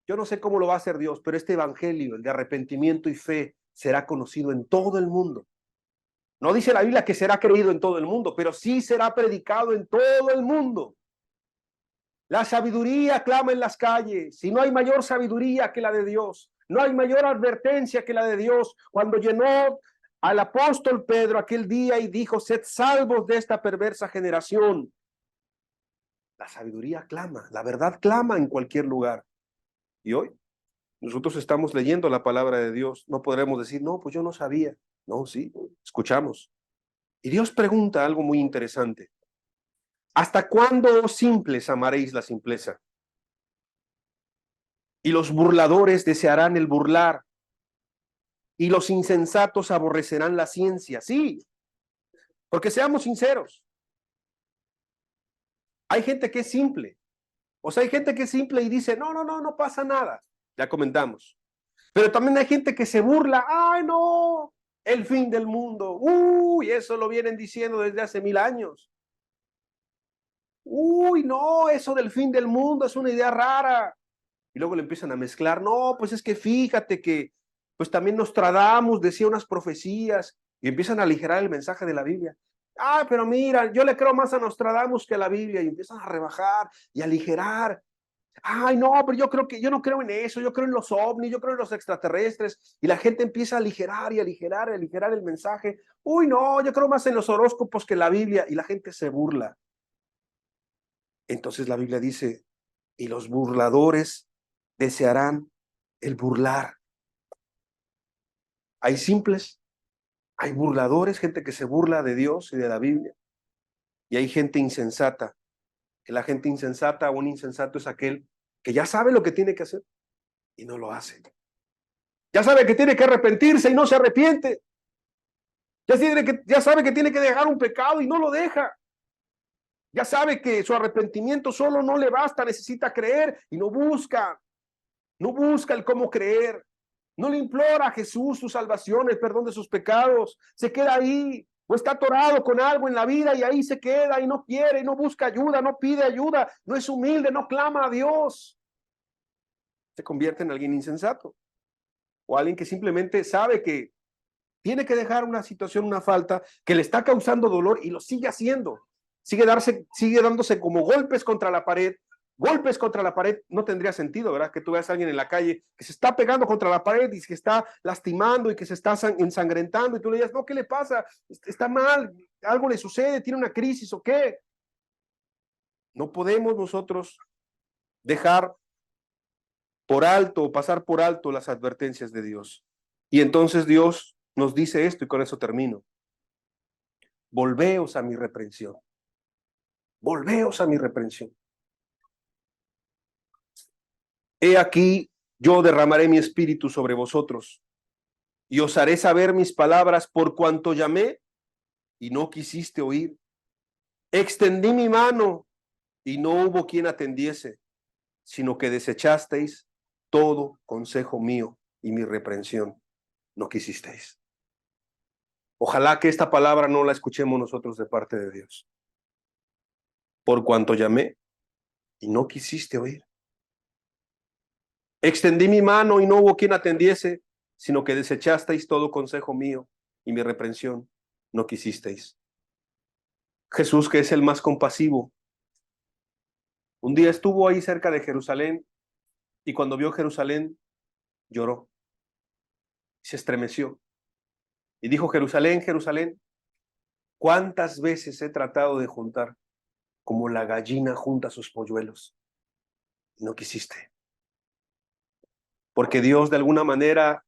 yo no sé cómo lo va a hacer Dios, pero este evangelio, el de arrepentimiento y fe, será conocido en todo el mundo. No dice la Biblia que será creído en todo el mundo, pero sí será predicado en todo el mundo. La sabiduría clama en las calles, y no hay mayor sabiduría que la de Dios. No hay mayor advertencia que la de Dios. Cuando llenó al apóstol Pedro aquel día y dijo, sed salvos de esta perversa generación. La sabiduría clama, la verdad clama en cualquier lugar. Y hoy nosotros estamos leyendo la palabra de Dios. No podremos decir, no, pues yo no sabía. No, sí, escuchamos. Y Dios pregunta algo muy interesante. ¿Hasta cuándo, simples, amaréis la simpleza? Y los burladores desearán el burlar, y los insensatos aborrecerán la ciencia. Sí, porque seamos sinceros, hay gente que es simple, O sea, hay gente que es simple y dice, no, no, no, no pasa nada. Ya comentamos. Pero también hay gente que se burla, ay, no, el fin del mundo. Uy, eso lo vienen diciendo desde hace 1000 años. Uy, no, eso del fin del mundo es una idea rara. Y luego le empiezan a mezclar, no, pues es que fíjate que, pues también Nostradamus decía unas profecías y empiezan a aligerar el mensaje de la Biblia. Ah, pero mira, yo le creo más a Nostradamus que a la Biblia y empiezan a rebajar y aligerar. Ay, no, pero yo no creo en eso, yo creo en los ovnis, yo creo en los extraterrestres. Y la gente empieza a aligerar y aligerar y aligerar el mensaje. Uy, no, yo creo más en los horóscopos que en la Biblia. Y la gente se burla. Entonces la Biblia dice, y los burladores desearán el burlar. Hay simples, hay burladores, gente que se burla de Dios y de la Biblia. Y hay gente insensata, que la gente insensata o un insensato es aquel que ya sabe lo que tiene que hacer y no lo hace. Ya sabe que tiene que arrepentirse y no se arrepiente. Ya sabe que tiene que dejar un pecado y no lo deja. Ya sabe que su arrepentimiento solo no le basta, necesita creer y no busca el cómo creer. No le implora a Jesús su salvación, el perdón de sus pecados. Se queda ahí o está atorado con algo en la vida y ahí se queda y no quiere, y no busca ayuda, no pide ayuda, no es humilde, no clama a Dios. Se convierte en alguien insensato o alguien que simplemente sabe que tiene que dejar una situación, una falta que le está causando dolor y lo sigue haciendo. Sigue dándose como golpes contra la pared. No tendría sentido, ¿verdad? Que tú veas a alguien en la calle que se está pegando contra la pared y que está lastimando y que se está ensangrentando y tú le digas, no, ¿qué le pasa? Está mal, algo le sucede, tiene una crisis o qué. No podemos nosotros dejar por alto o pasar por alto las advertencias de Dios. Y entonces Dios nos dice esto y con eso termino. Volveos a mi reprensión. Volveos a mi reprensión. He aquí, yo derramaré mi espíritu sobre vosotros y os haré saber mis palabras por cuanto llamé y no quisiste oír. Extendí mi mano y no hubo quien atendiese, sino que desechasteis todo consejo mío y mi reprensión no quisisteis. Ojalá que esta palabra no la escuchemos nosotros de parte de Dios. Por cuanto llamé y no quisiste oír. Extendí mi mano y no hubo quien atendiese, sino que desechasteis todo consejo mío y mi reprensión no quisisteis. Jesús, que es el más compasivo, un día estuvo ahí cerca de Jerusalén y cuando vio Jerusalén lloró, se estremeció y dijo, Jerusalén, Jerusalén, ¿cuántas veces he tratado de juntar como la gallina junta sus polluelos? Y no quisiste. Porque Dios de alguna manera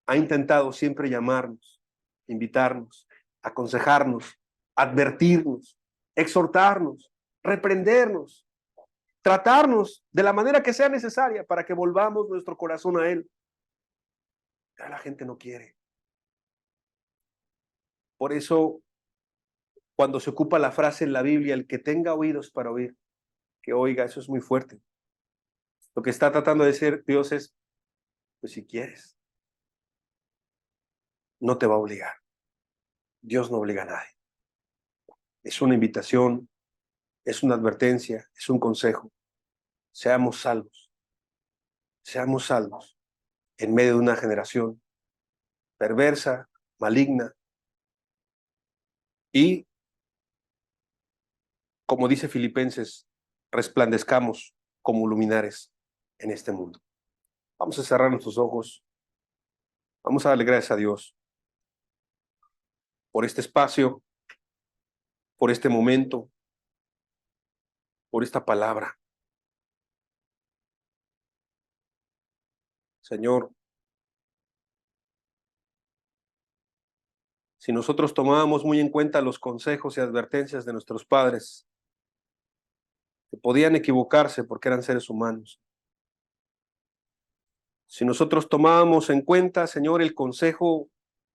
ha intentado siempre llamarnos, invitarnos, aconsejarnos, advertirnos, exhortarnos, reprendernos, tratarnos de la manera que sea necesaria para que volvamos nuestro corazón a Él. Pero la gente no quiere. Por eso, cuando se ocupa la frase en la Biblia, el que tenga oídos para oír, que oiga, eso es muy fuerte. Lo que está tratando de decir Dios es, pues si quieres, no te va a obligar. Dios no obliga a nadie. Es una invitación, es una advertencia, es un consejo. Seamos salvos. Seamos salvos en medio de una generación perversa, maligna y, como dice Filipenses, resplandezcamos como luminares en este mundo. Vamos a cerrar nuestros ojos. Vamos a darle gracias a Dios por este espacio, por este momento, por esta palabra. Señor, si nosotros tomábamos muy en cuenta los consejos y advertencias de nuestros padres, que podían equivocarse porque eran seres humanos, si nosotros tomábamos en cuenta, Señor, el consejo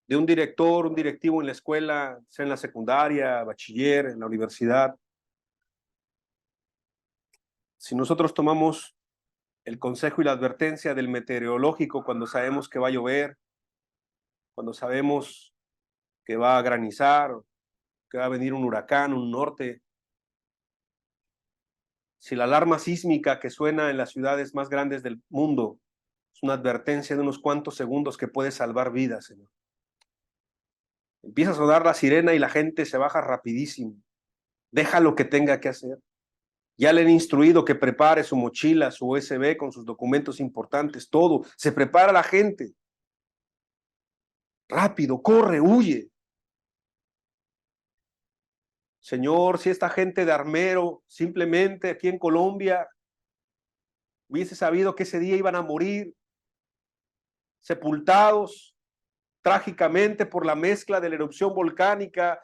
de un director, un directivo en la escuela, sea en la secundaria, bachiller, en la universidad, Si nosotros tomamos el consejo y la advertencia del meteorológico cuando sabemos que va a llover, cuando sabemos que va a granizar, que va a venir un huracán, un norte, si la alarma sísmica que suena en las ciudades más grandes del mundo es una advertencia de unos cuantos segundos que puede salvar vidas, Señor. Empieza a sonar la sirena y la gente se baja rapidísimo. Deja lo que tenga que hacer. Ya le han instruido que prepare su mochila, su USB con sus documentos importantes, todo. Se prepara la gente. Rápido, corre, huye. Señor, si esta gente de Armero, simplemente aquí en Colombia, hubiese sabido que ese día iban a morir sepultados trágicamente por la mezcla de la erupción volcánica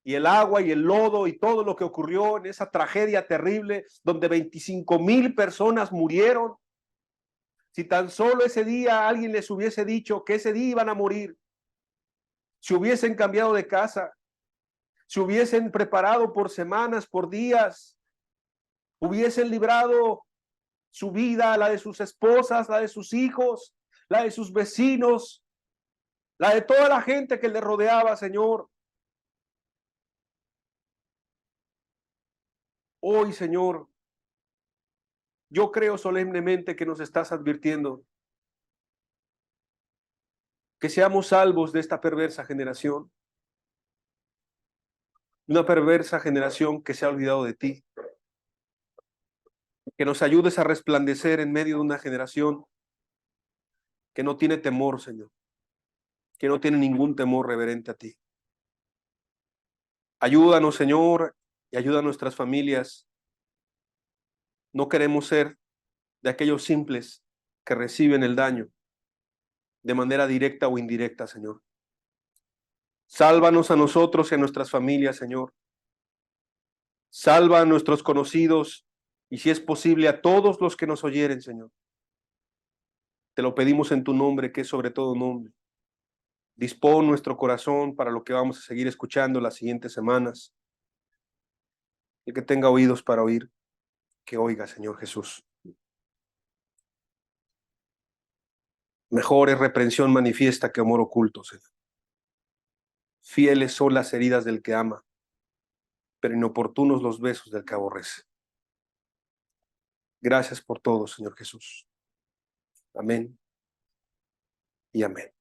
y el agua y el lodo y todo lo que ocurrió en esa tragedia terrible donde 25,000 personas murieron. Si tan solo ese día alguien les hubiese dicho que ese día iban a morir, si hubiesen cambiado de casa, si hubiesen preparado por semanas, por días, hubiesen librado su vida, la de sus esposas, la de sus hijos, la de sus vecinos, la de toda la gente que le rodeaba, Señor. Hoy, Señor, yo creo solemnemente que nos estás advirtiendo que seamos salvos de esta perversa generación, una perversa generación que se ha olvidado de ti, que nos ayudes a resplandecer en medio de una generación que no tiene temor, Señor, que no tiene ningún temor reverente a ti. Ayúdanos, Señor, y ayuda a nuestras familias. No queremos ser de aquellos simples que reciben el daño de manera directa o indirecta, Señor. Sálvanos a nosotros y a nuestras familias, Señor. Salva a nuestros conocidos y, si es posible, a todos los que nos oyeren, Señor. Te lo pedimos en tu nombre, que es sobre todo nombre. Dispón nuestro corazón para lo que vamos a seguir escuchando las siguientes semanas. El que tenga oídos para oír, que oiga, Señor Jesús. Mejor es reprensión manifiesta que amor oculto, Señor. Fieles son las heridas del que ama, pero inoportunos los besos del que aborrece. Gracias por todo, Señor Jesús. Amén y amén.